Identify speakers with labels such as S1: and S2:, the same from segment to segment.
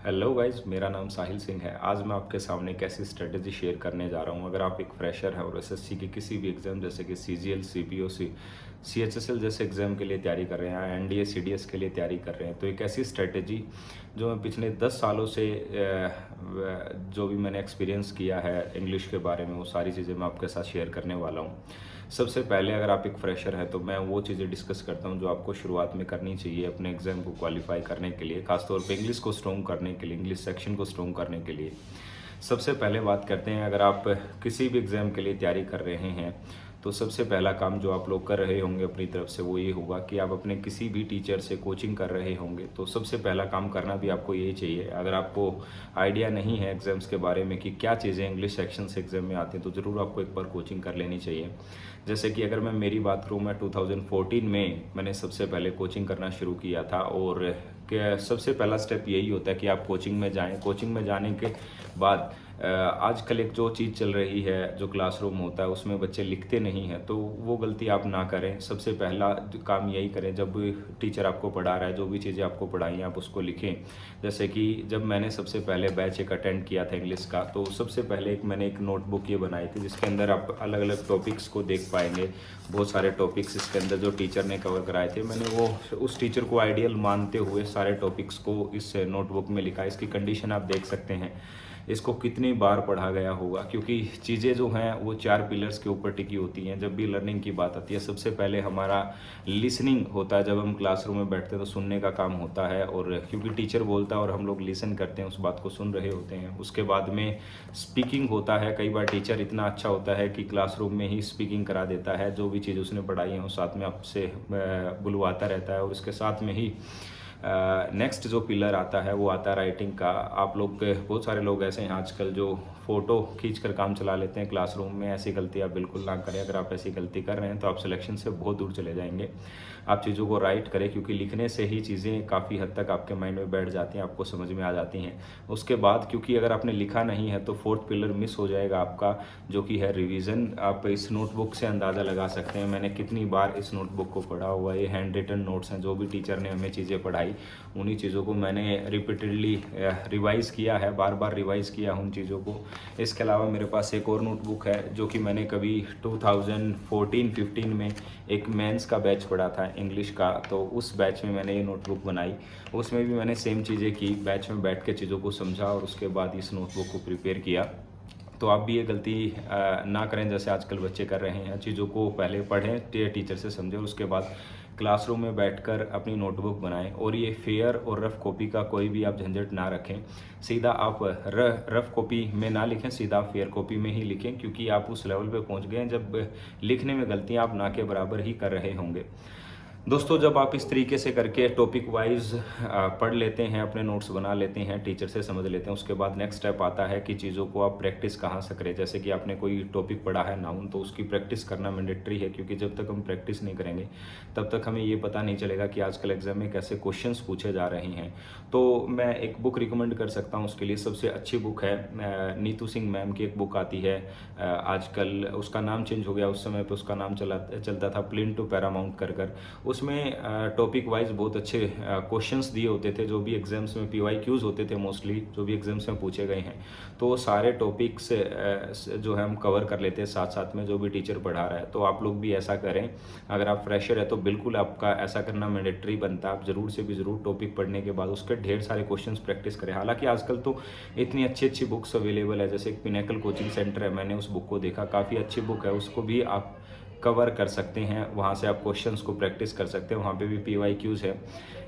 S1: Hello guys, मेरा नाम साहिल सिंह है। आज मैं आपके सामने एक ऐसी स्ट्रेटेजी शेयर करने जा रहा हूँ। अगर आप एक फ्रेशर है और एसएससी के किसी भी एग्ज़ाम जैसे कि सीजीएल, सीपीओसी, सीएचएसएल जैसे एग्ज़ाम के लिए तैयारी कर रहे हैं, एनडीए, सीडीएस के लिए तैयारी कर रहे हैं, तो एक ऐसी स्ट्रेटेजी जो मैं पिछले 10 सालों से जो भी मैंने एक्सपीरियंस किया है इंग्लिश के बारे में, वो सारी चीज़ें मैं आपके साथ शेयर करने वाला हूँ। सबसे पहले अगर आप एक फ्रेशर है तो मैं वो चीज़ें डिस्कस करता हूँ जो आपको शुरुआत में करनी चाहिए अपने एग्ज़ाम को क्वालिफाई करने के लिए, खासतौर पे इंग्लिश को स्ट्रॉन्ग करने के लिए, इंग्लिश सेक्शन को स्ट्रॉन्ग करने के लिए। सबसे पहले बात करते हैं, अगर आप किसी भी एग्ज़ाम के लिए तैयारी कर रहे हैं तो सबसे पहला काम जो आप लोग कर रहे होंगे अपनी तरफ से वो ये होगा कि आप अपने किसी भी टीचर से कोचिंग कर रहे होंगे। तो सबसे पहला काम करना भी आपको यही चाहिए। अगर आपको आइडिया नहीं है एग्ज़ाम्स के बारे में कि क्या चीज़ें इंग्लिश सेक्शन से एग्ज़ाम में आती हैं, तो ज़रूर आपको एक बार कोचिंग कर लेनी चाहिए। जैसे कि अगर मैं मेरी बात करूँ, मैं 2014 में मैंने सबसे पहले कोचिंग करना शुरू किया था। और सबसे पहला स्टेप यही होता है कि आप कोचिंग में जाएं। कोचिंग में जाने के बाद आजकल एक जो चीज़ चल रही है, जो क्लासरूम होता है उसमें बच्चे लिखते नहीं हैं, तो वो गलती आप ना करें। सबसे पहला काम यही करें, जब टीचर आपको पढ़ा रहा है जो भी चीज़ें आपको पढ़ाई हैं आप उसको लिखें। जैसे कि जब मैंने सबसे पहले बैच एक अटेंड किया था इंग्लिश का, तो सबसे पहले मैंने एक नोटबुक ये बनाई थी जिसके अंदर आप अलग अलग टॉपिक्स को देख पाएंगे। बहुत सारे टॉपिक्स इसके अंदर जो टीचर ने कवर कराए थे, मैंने वो उस टीचर को आइडियल मानते हुए सारे टॉपिक्स को इस नोटबुक में लिखा। इसकी कंडीशन आप देख सकते हैं, इसको कितनी बार पढ़ा गया होगा, क्योंकि चीज़ें जो हैं वो 4 पिलर्स के ऊपर टिकी होती हैं। जब भी लर्निंग की बात आती है, सबसे पहले हमारा लिसनिंग होता है। जब हम क्लासरूम में बैठते हैं तो सुनने का काम होता है, और क्योंकि टीचर बोलता है और हम लोग लिसन करते हैं, उस बात को सुन रहे होते हैं। उसके बाद में स्पीकिंग होता है। कई बार टीचर इतना अच्छा होता है कि क्लासरूम में ही स्पीकिंग करा देता है, जो भी चीज़ उसने पढ़ाई है वो साथ में आपसे बुलवाता रहता है। और इसके साथ में ही नेक्स्ट जो पिलर आता है वो आता है राइटिंग का। आप लोग, बहुत सारे लोग ऐसे हैं आजकल जो फ़ोटो खींच कर काम चला लेते हैं क्लासरूम में। ऐसी गलती आप बिल्कुल ना करें। अगर आप ऐसी गलती कर रहे हैं तो आप सिलेक्शन से बहुत दूर चले जाएंगे। आप चीज़ों को राइट करें, क्योंकि लिखने से ही चीज़ें काफ़ी हद तक आपके माइंड में बैठ जाती हैं, आपको समझ में आ जाती हैं। उसके बाद क्योंकि अगर आपने लिखा नहीं है तो 4th पिलर मिस हो जाएगा आपका, जो कि है रिवीजन। आप इस नोटबुक से अंदाज़ा लगा सकते हैं मैंने कितनी बार इस नोटबुक को पढ़ा हुआ है। ये हैंड रिटन नोट्स हैं, जो भी टीचर ने हमें चीज़ें पढ़ाई उन्हीं चीज़ों को मैंने रिपीटेडली रिवाइज़ किया है, बार बार रिवाइज़ किया उन चीज़ों को। इसके अलावा मेरे पास एक और नोटबुक है जो कि मैंने कभी 2014-15 में एक मेंस का बैच पढ़ा था इंग्लिश का, तो उस बैच में मैंने ये नोटबुक बनाई। उसमें भी मैंने सेम चीज़ें की, बैच में बैठ के चीज़ों को समझा और उसके बाद इस नोटबुक को प्रिपेयर किया। तो आप भी ये गलती ना करें जैसे आजकल बच्चे कर रहे हैं। चीज़ों को पहले पढ़ें, टीचर से समझें, उसके बाद क्लासरूम में बैठकर अपनी नोटबुक बनाएं। और ये फेयर और रफ़ कॉपी का कोई भी आप झंझट ना रखें। सीधा आप रफ़ कॉपी में ना लिखें, सीधा फेयर कॉपी में ही लिखें, क्योंकि आप उस लेवल पे पहुंच गए हैं जब लिखने में गलतियां आप ना के बराबर ही कर रहे होंगे। दोस्तों, जब आप इस तरीके से करके टॉपिक वाइज पढ़ लेते हैं, अपने नोट्स बना लेते हैं, टीचर से समझ लेते हैं, उसके बाद नेक्स्ट स्टेप आता है कि चीज़ों को आप प्रैक्टिस कहाँ से करें। जैसे कि आपने कोई टॉपिक पढ़ा है नाउन, तो उसकी प्रैक्टिस करना मैंडेटरी है, क्योंकि जब तक हम प्रैक्टिस नहीं करेंगे तब तक हमें ये पता नहीं चलेगा कि आजकल एग्जाम में कैसे क्वेश्चंस पूछे जा रहे हैं। तो मैं एक बुक रिकमेंड कर सकता हूँ उसके लिए। सबसे अच्छी बुक है नीतू सिंह मैम की एक बुक आती है। आजकल उसका नाम चेंज हो गया, उस समय पे उसका नाम चलता था प्लेन टू पैरामाउंट कर। उसमें टॉपिक वाइज बहुत अच्छे क्वेश्चंस दिए होते थे, जो भी एग्जाम्स में PYQs होते थे मोस्टली, जो भी एग्जाम्स में पूछे गए हैं। तो वो सारे टॉपिक्स जो है हम कवर कर लेते हैं साथ साथ में, जो भी टीचर पढ़ा रहा है। तो आप लोग भी ऐसा करें। अगर आप फ्रेशर है तो बिल्कुल आपका ऐसा करना मैंडेटरी बनता है। आप ज़रूर से भी ज़रूर टॉपिक पढ़ने के बाद उसके ढेर सारे क्वेश्चंस प्रैक्टिस करें। हालांकि आजकल तो इतनी अच्छी अच्छी बुक्स अवेलेबल है, जैसे एक पिनेकल कोचिंग सेंटर है, मैंने उस बुक को देखा, काफ़ी अच्छी बुक है, उसको भी आप कवर कर सकते हैं। वहाँ से आप क्वेश्चंस को प्रैक्टिस कर सकते हैं, वहाँ पे भी PYQs है।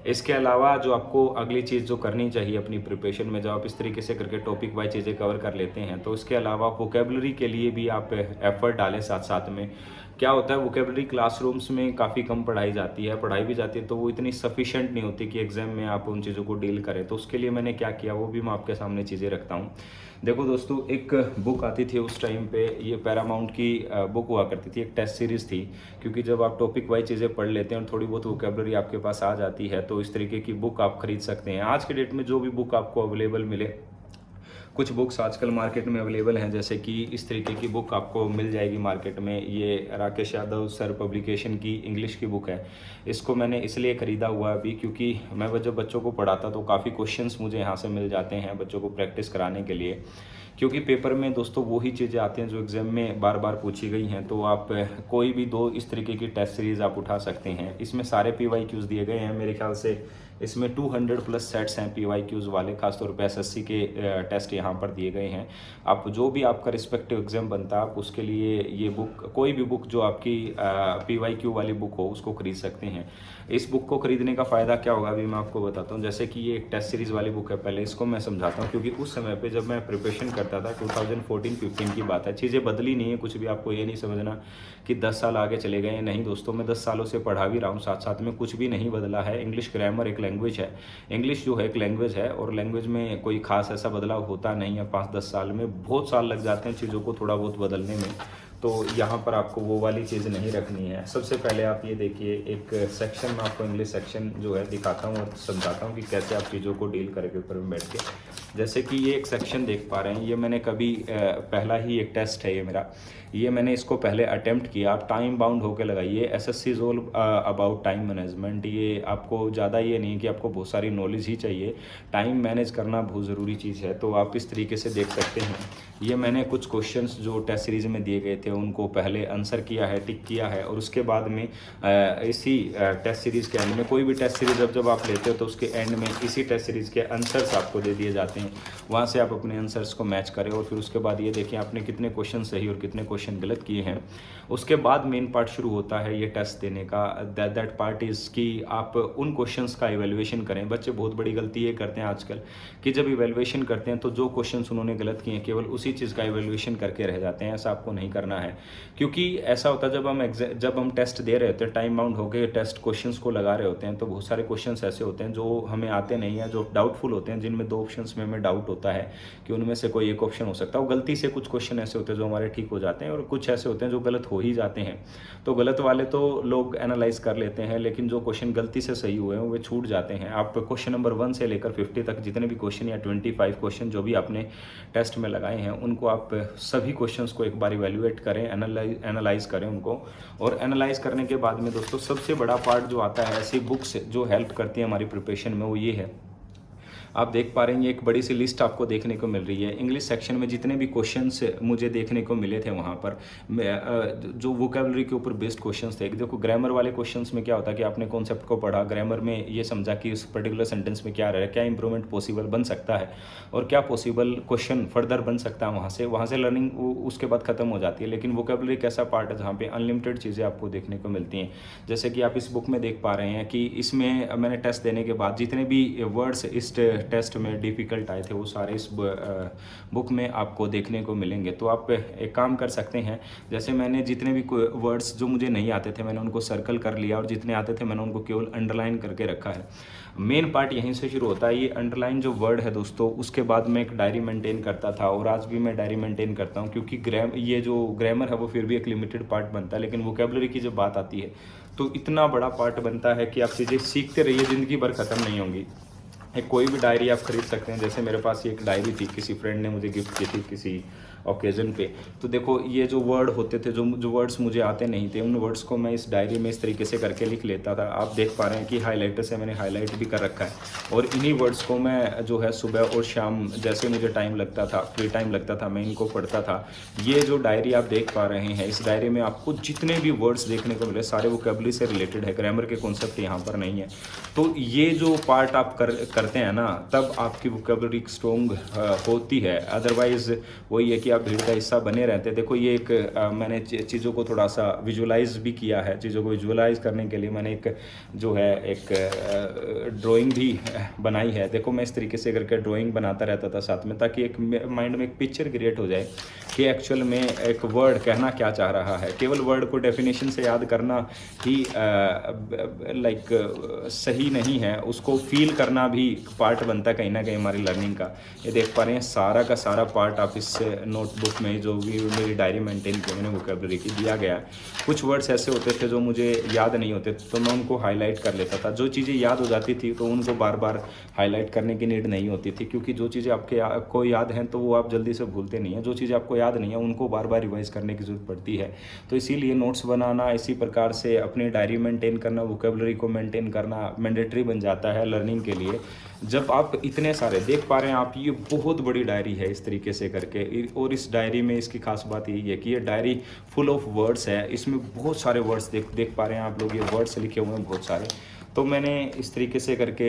S1: इसके अलावा जो आपको अगली चीज़ जो करनी चाहिए अपनी प्रिपरेशन में, जब आप इस तरीके से करके टॉपिक वाइज चीज़ें कवर कर लेते हैं, तो इसके अलावा वोकेबलरी के लिए भी आप एफर्ट डालें साथ साथ में। क्या होता है, वोकेबलरी क्लासरूम्स में काफ़ी कम पढ़ाई जाती है, पढ़ाई भी जाती है तो वो इतनी सफिशेंट नहीं होती कि एग्जाम में आप उन चीज़ों को डील करें। तो उसके लिए मैंने क्या किया वो भी मैं आपके सामने चीज़ें रखता हूँ। देखो दोस्तों, एक बुक आती थी उस टाइम पे, ये पैरामाउंट की बुक हुआ करती थी, एक टेस्ट सीरीज़ थी। क्योंकि जब आप टॉपिक वाइज चीज़ें पढ़ लेते हैं और थोड़ी बहुत वोकेबलरी आपके पास आ जाती है, तो इस तरीके की बुक आप खरीद सकते हैं। आज के डेट में जो भी बुक आपको अवेलेबल मिले कुछ बुक्स आजकल मार्केट में अवेलेबल हैं, जैसे कि इस तरीके की बुक आपको मिल जाएगी मार्केट में। ये राकेश यादव सर पब्लिकेशन की इंग्लिश की बुक है। इसको मैंने इसलिए ख़रीदा हुआ अभी क्योंकि मैं जब बच्चों को पढ़ाता तो काफ़ी क्वेश्चंस मुझे यहाँ से मिल जाते हैं बच्चों को प्रैक्टिस कराने के लिए, क्योंकि पेपर में दोस्तों वही चीज़ें आती हैं जो एग्ज़ाम में बार बार पूछी गई हैं। तो आप कोई भी 2 इस तरीके की टेस्ट सीरीज़ आप उठा सकते हैं। इसमें सारे PYQs दिए गए हैं, मेरे ख्याल से इसमें 200+ सेट्स हैं PYQs वाले, खासतौर पे SSC के टेस्ट यहाँ पर दिए गए हैं। आप जो भी आपका रिस्पेक्टिव एग्ज़ाम बनता है आप उसके लिए ये बुक, कोई भी बुक जो आपकी PYQ वाली बुक हो उसको खरीद सकते हैं। इस बुक को खरीदने का फ़ायदा क्या होगा अभी मैं आपको बताता हूँ। जैसे कि ये एक टेस्ट सीरीज़ वाली बुक है, पहले इसको मैं समझाता हूँ, क्योंकि उस समय पे जब मैं प्रिपरेशन करता था 2014-15 की बात है, चीज़ें बदली नहीं है कुछ भी। आपको ये नहीं समझना कि 10 साल आगे चले गए हैं, नहीं दोस्तों, मैं 10 सालों से पढ़ा भी रहा हूँ, साथ साथ में कुछ भी नहीं बदला है। इंग्लिश ग्रामर एक लैंग्वेज है, इंग्लिश जो है एक लैंग्वेज है, और लैंग्वेज में कोई खास ऐसा बदलाव होता नहीं है। 5-10 साल में बहुत साल लग जाते हैं चीज़ों को थोड़ा बहुत बदलने में, तो यहाँ पर आपको वो वाली चीज़ नहीं रखनी है। सबसे पहले आप ये देखिए, एक सेक्शन में आपको इंग्लिश सेक्शन जो है दिखाता हूँ और समझाता हूँ कि कैसे आप चीज़ों को डील करें पेपर में बैठ के। जैसे कि ये एक सेक्शन देख पा रहे हैं, ये मैंने कभी पहला ही एक टेस्ट है ये मेरा, ये मैंने इसको पहले अटेम्प्ट किया। आप टाइम बाउंड होकर लगाइए, SSC is all about time management. ये आपको ज़्यादा ये नहीं कि आपको बहुत सारी नॉलेज ही चाहिए, टाइम मैनेज करना बहुत ज़रूरी चीज़ है। तो आप इस तरीके से देख सकते हैं, ये मैंने कुछ क्वेश्चंस जो टेस्ट सीरीज़ में दिए गए थे उनको पहले आंसर किया है, टिक किया है, और उसके बाद में इसी टेस्ट सीरीज़ के एंड में, कोई भी टेस्ट सीरीज़ जब आप लेते हो तो उसके एंड में इसी टेस्ट सीरीज़ के आंसर्स आपको दे दिए जाते हैं। वहाँ से आप अपने आंसर्स को मैच करें, और फिर उसके बाद ये देखें आपने कितने क्वेश्चन सही और कितने क्वेश्चन गलत किए हैं। उसके बाद मेन पार्ट शुरू होता है ये टेस्ट देने का। दैट पार्ट इज़ कि आप उन क्वेश्चंस का इवैल्यूएशन करें। बच्चे बहुत बड़ी गलती ये करते हैं आजकल कि जब इवैल्यूएशन करते हैं तो जो क्वेश्चंस उन्होंने गलत किए हैं केवल उसी चीज़ का इवैल्यूएशन करके रह जाते हैं। ऐसा आपको नहीं करना है, क्योंकि ऐसा होता है जब हम टेस्ट दे रहे होते हैं, टाइम बाउंड होकर टेस्ट क्वेश्चंस को लगा रहे होते हैं, तो बहुत सारे क्वेश्चंस ऐसे होते हैं जो हमें आते नहीं हैं, जो डाउटफुल होते हैं, जिनमें 2 ऑप्शंस में हमें डाउट होता है कि उनमें से कोई एक ऑप्शन हो सकता है। वो गलती से कुछ क्वेश्चन ऐसे होते हैं जो हमारे ठीक हो जाते हैं, और कुछ ऐसे होते हैं जो गलत हो ही जाते हैं। तो गलत वाले तो लोग एनालाइज कर लेते हैं, लेकिन जो क्वेश्चन गलती से सही हुए हैं वे छूट जाते हैं। आप क्वेश्चन नंबर 1 से लेकर 50 तक जितने भी क्वेश्चन या 25 क्वेश्चन जो भी आपने टेस्ट में लगाए हैं, उनको आप सभी क्वेश्चंस को एक बार इवैल्यूएट करें, एनालाइज करें उनको। और एनालाइज करने के बाद में दोस्तों सबसे बड़ा पार्ट जो आता है, ऐसी बुक्स जो हेल्प करती है हमारी प्रिपरेशन में, वो ये है। आप देख पा रहे हैं, ये एक बड़ी सी लिस्ट आपको देखने को मिल रही है। इंग्लिश सेक्शन में जितने भी क्वेश्चंस मुझे देखने को मिले थे वहाँ पर, जो वोकेबलरी के ऊपर बेस्ड क्वेश्चंस थे। देखो ग्रामर वाले क्वेश्चंस में क्या होता है कि आपने कॉन्सेप्ट को पढ़ा, ग्रामर में ये समझा कि उस पर्टिकुलर सेंटेंस में क्या रह रहा है, क्या इंप्रूवमेंट पॉसिबल बन सकता है, और क्या पॉसिबल क्वेश्चन फर्दर बन सकता है। वहाँ से लर्निंग उसके बाद ख़त्म हो जाती है। लेकिन वोकेबलरी एक ऐसा पार्ट है जहाँ पर अनलिमिटेड चीज़ें आपको देखने को मिलती हैं। जैसे कि आप इस बुक में देख पा रहे हैं कि इसमें मैंने टेस्ट देने के बाद जितने भी वर्ड्स इस टेस्ट में डिफ़िकल्ट आए थे वो सारे इस बुक में आपको देखने को मिलेंगे। तो आप एक काम कर सकते हैं, जैसे मैंने जितने भी वर्ड्स जो मुझे नहीं आते थे मैंने उनको सर्कल कर लिया, और जितने आते थे मैंने उनको केवल अंडरलाइन करके रखा है। मेन पार्ट यहीं से शुरू होता है। ये अंडरलाइन जो वर्ड है दोस्तों, उसके बाद मैं एक डायरी मेंटेन करता था, और आज भी मैं डायरी मेंटेन करता हूँ, क्योंकि ये जो ग्रामर है वो फिर भी एक लिमिटेड पार्ट बनता है, लेकिन वोकेबलरी की जब बात आती है तो इतना बड़ा पार्ट बनता है कि आप चीज़ें सीखते रहिए, ज़िंदगी भर ख़त्म नहीं होंगी। एक कोई भी डायरी आप खरीद सकते हैं। जैसे मेरे पास ये एक डायरी थी, किसी फ्रेंड ने मुझे गिफ्ट की थी किसी ओकेज़न पे। तो देखो ये जो वर्ड होते थे, जो वर्ड्स मुझे आते नहीं थे, उन वर्ड्स को मैं इस डायरी में इस तरीके से करके लिख लेता था। आप देख पा रहे हैं कि हाइलाइटर से मैंने हाईलाइट भी कर रखा है, और इन्हीं वर्ड्स को मैं जो है सुबह और शाम जैसे मुझे टाइम लगता था, फ्री टाइम लगता था, मैं इनको पढ़ता था। ये जो डायरी आप देख पा रहे हैं, इस डायरी में आपको जितने भी वर्ड्स देखने को मिले सारे वोकेबलरी से रिलेटेड है, ग्रामर के कॉन्सेप्ट यहाँ पर नहीं है। तो ये जो पार्ट आप करते हैं ना, तब आपकी वोकेबलरी स्ट्रॉन्ग होती है। अदरवाइज वही है कि आप भीड़ का हिस्सा बने रहते हैं। देखो ये एक मैंने चीज़ों को थोड़ा सा विजुलाइज भी किया है। चीज़ों को विजुलाइज करने के लिए मैंने एक जो है एक ड्राइंग भी बनाई है। देखो मैं इस तरीके से करके ड्राइंग बनाता रहता था साथ में, ताकि एक माइंड में एक पिक्चर क्रिएट हो जाए कि एक्चुअल में एक वर्ड कहना क्या चाह रहा है। केवल वर्ड को डेफिनेशन से याद करना ही सही नहीं है, उसको फील करना भी पार्ट बनता है कहीं ना कहीं हमारी लर्निंग का। ये देख पा रहे हैं सारा का सारा पार्ट आप इस नोटबुक में जो भी मेरी डायरी मेंटेन की मैंने वोकेबलरी की दिया गया है। कुछ वर्ड्स ऐसे होते थे जो मुझे याद नहीं होते तो मैं उनको हाईलाइट कर लेता था। जो चीज़ें याद हो जाती थी तो उनको बार बार हाईलाइट करने की नीड नहीं होती थी, क्योंकि जो चीज़ें आपको याद हैं तो वो आप जल्दी से भूलते नहीं हैं। जो चीज़ें आपको याद नहीं है उनको बार बार रिवाइज करने की ज़रूरत पड़ती है। तो इसीलिए नोट्स बनाना, इसी प्रकार से अपनी डायरी मेंटेन करना, वोकेबलरी को मेंटेन करना मैंडेटरी बन जाता है लर्निंग के लिए। जब आप इतने सारे देख पा रहे हैं, आप ये बहुत बड़ी डायरी है इस तरीके से करके, और इस डायरी में इसकी खास बात यही है कि ये डायरी फुल ऑफ वर्ड्स है। इसमें बहुत सारे वर्ड्स देख पा रहे हैं आप लोग, ये वर्ड्स लिखे हुए हैं बहुत सारे। तो मैंने इस तरीके से करके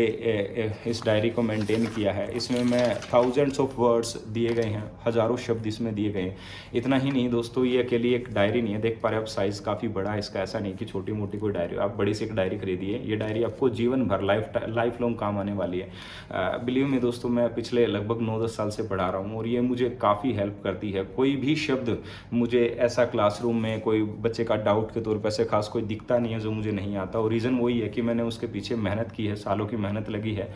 S1: इस डायरी को मेंटेन किया है। इसमें मैं थाउजेंड्स ऑफ वर्ड्स दिए गए हैं, हज़ारों शब्द इसमें दिए गए हैं। इतना ही नहीं दोस्तों, ये अकेली एक डायरी नहीं है, देख पा रहे हैं आप साइज़ काफ़ी बड़ा है इसका। ऐसा नहीं कि छोटी मोटी कोई डायरी, आप बड़ी सी एक डायरी खरीदिए। ये डायरी आपको जीवन भर लाइफ लॉन्ग काम आने वाली है। बिलीव में दोस्तों, मैं पिछले लगभग 9-10 साल से पढ़ा रहा हूँ और ये मुझे काफ़ी हेल्प करती है। कोई भी शब्द मुझे ऐसा क्लासरूम में कोई बच्चे का डाउट के तौर पर ऐसे खास कोई दिखता नहीं है जो मुझे नहीं आता, और रीज़न वही है कि मैंने उसके पीछे मेहनत की है, सालों की मेहनत लगी है।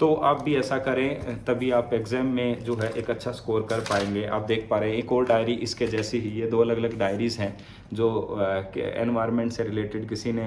S1: तो आप भी ऐसा करें, तभी आप एग्ज़ाम में जो है एक अच्छा स्कोर कर पाएंगे। आप देख पा रहे हैं एक और डायरी इसके जैसी ही, ये 2 अलग अलग डायरीज़ हैं जो एनवायरनमेंट से रिलेटेड किसी ने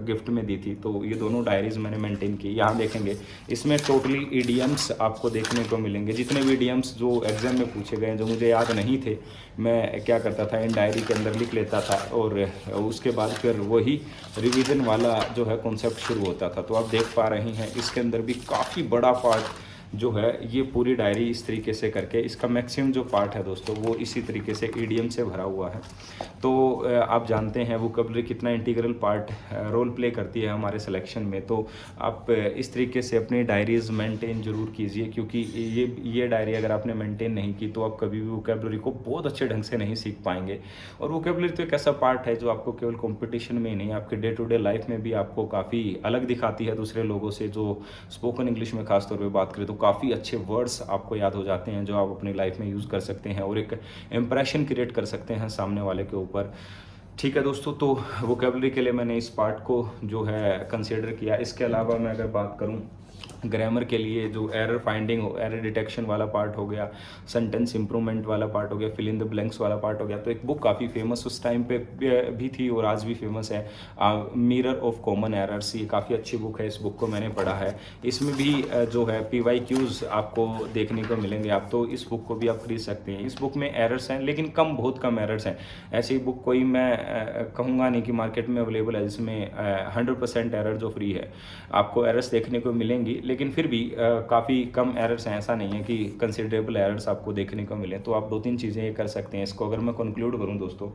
S1: गिफ्ट में दी थी। तो ये दोनों डायरीज़ मैंने मेंटेन की। यहाँ देखेंगे इसमें टोटली ईडियम्स आपको देखने को मिलेंगे। जितने भी ईडियम्स जो एग्ज़ाम में पूछे गए जो मुझे याद नहीं थे, मैं क्या करता था, इन डायरी के अंदर लिख लेता था और उसके बाद फिर वही रिवीजन वाला जो है कॉन्सेप्ट शुरू होता था। तो आप देख पा रहे हैं इसके अंदर भी काफ़ी बड़ा पार्ट जो है, ये पूरी डायरी इस तरीके से करके, इसका मैक्सिमम जो पार्ट है दोस्तों वो इसी तरीके से ईडीएम से भरा हुआ है। तो आप जानते हैं वोकैबुलरी कितना इंटीग्रल पार्ट रोल प्ले करती है हमारे सिलेक्शन में। तो आप इस तरीके से अपनी डायरीज़ मेंटेन जरूर कीजिए, क्योंकि ये डायरी अगर आपने मेंटेन नहीं की तो आप कभी भी वोकैबुलरी को बहुत अच्छे ढंग से नहीं सीख पाएंगे। और वोकैबुलरी तो एक ऐसा पार्ट है जो आपको केवल कॉम्पिटिशन में ही नहीं, आपके डे टू डे लाइफ में भी आपको काफ़ी अलग दिखाती है दूसरे लोगों से। जो स्पोकन इंग्लिश में खासतौर पर बात करें तो काफ़ी अच्छे वर्ड्स आपको याद हो जाते हैं जो आप अपनी लाइफ में यूज़ कर सकते हैं और एक इम्प्रेशन क्रिएट कर सकते हैं सामने वाले के ऊपर। ठीक है दोस्तों, तो वोकैबुलरी के लिए मैंने इस पार्ट को जो है कंसीडर किया। इसके अलावा मैं अगर बात करूं ग्रामर के लिए, जो एरर फाइंडिंग हो, एरर डिटेक्शन वाला पार्ट हो गया, सेंटेंस इंप्रूवमेंट वाला पार्ट हो गया, फिल इन द ब्लैंक्स वाला पार्ट हो गया। तो एक बुक काफ़ी फेमस उस टाइम पे भी थी और आज भी फेमस है, मिरर ऑफ कॉमन एरर्स। ये काफ़ी अच्छी बुक है, इस बुक को मैंने पढ़ा है। इसमें भी जो है PYQs आपको देखने को मिलेंगे। आप तो इस बुक को भी आप खरीद सकते हैं। इस बुक में एरर्स हैं लेकिन बहुत कम एरर्स हैं। ऐसी बुक कोई मैं कहूँगा नहीं कि मार्केट में अवेलेबल है जिसमें 100% एरर जो फ्री है। आपको एरर्स देखने को मिलेंगी लेकिन फिर भी काफ़ी कम एरर्स हैं। ऐसा नहीं है कि कंसिडरेबल एरर्स आपको देखने को मिले। तो आप 2-3 चीज़ें ये कर सकते हैं। इसको अगर मैं कंक्लूड करूं दोस्तों,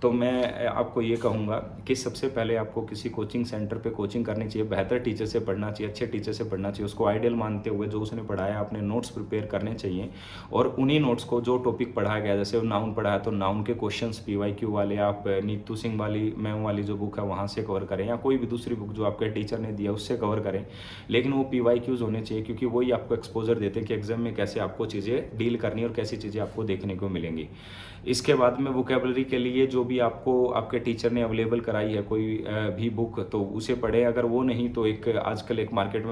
S1: तो मैं आपको ये कहूँगा कि सबसे पहले आपको किसी कोचिंग सेंटर पे कोचिंग करनी चाहिए, बेहतर टीचर से पढ़ना चाहिए, अच्छे टीचर से पढ़ना चाहिए। उसको आइडियल मानते हुए जो उसने पढ़ाया अपने नोट्स प्रिपेयर करने चाहिए और उन्हीं नोट्स को जो टॉपिक पढ़ाया गया, जैसे नाउन पढ़ाया तो नाउन के क्वेश्चंस PYQ वाले आप नीतू सिंह वाली मैम वाली जो बुक है वहाँ से कवर करें, या कोई भी दूसरी बुक जो आपके टीचर ने दिया उससे कवर करें। लेकिन वो PYQs होने चाहिए, क्योंकि वही आपको एक्सपोजर देते हैं कि एग्जाम में कैसे आपको चीज़ें डील करनी और कैसी चीज़ें आपको देखने को मिलेंगी। इसके बाद में वोकैबुलरी के लिए जो भी आपको आपके टीचर ने अवेलेबल कराई है कोई भी बुक, तो उसे पढ़ें। अगर वो नहीं तो एक आजकल एक मार्केट में